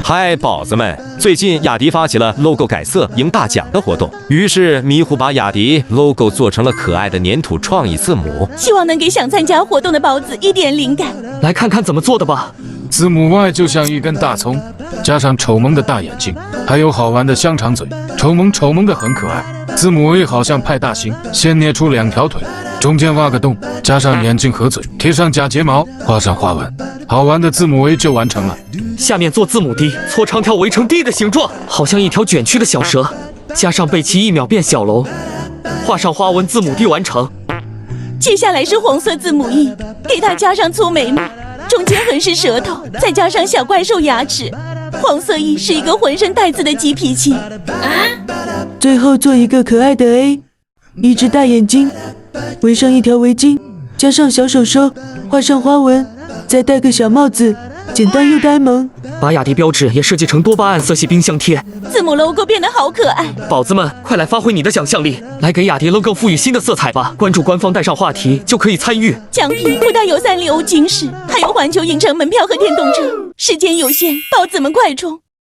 嗨，宝子们！最近雅迪发起了 logo 改色赢大奖的活动，于是迷糊把雅迪 logo 做成了可爱的粘土创意字母，希望能给想参加活动的宝子一点灵感。来看看怎么做的吧。字母 Y 就像一根大葱，加上丑萌的大眼睛，还有好玩的香肠嘴，丑萌的很可爱。字母 A 好像派大星，先捏出2条腿，中间挖个洞，加上眼睛和嘴，贴上假睫毛，画上花纹，好玩的字母 A 就完成了。下面做字母 D， 搓长条围成 D 的形状，好像一条卷曲的小蛇，加上背鳍1秒变小龙，画上花纹，字母 D 完成。接下来是红色字母 E， 给它加上粗眉毛，中间横是舌头，再加上小怪兽牙齿。黄色 E 是一个浑身带刺的鸡脾气。最后做一个可爱的 A， 一只大眼睛，围上一条围巾，加上小手手，画上花纹，再戴个小帽子，简单又呆萌。把雅迪标志也设计成多巴胺色系冰箱贴，字母 logo 变得好可爱。宝子们，快来发挥你的想象力，来给雅迪 logo 赋予新的色彩吧！关注官方，带上话题就可以参与。奖品不但有3礼欧金饰，还有环球影城门票和电动车。时间有限，宝子们快冲！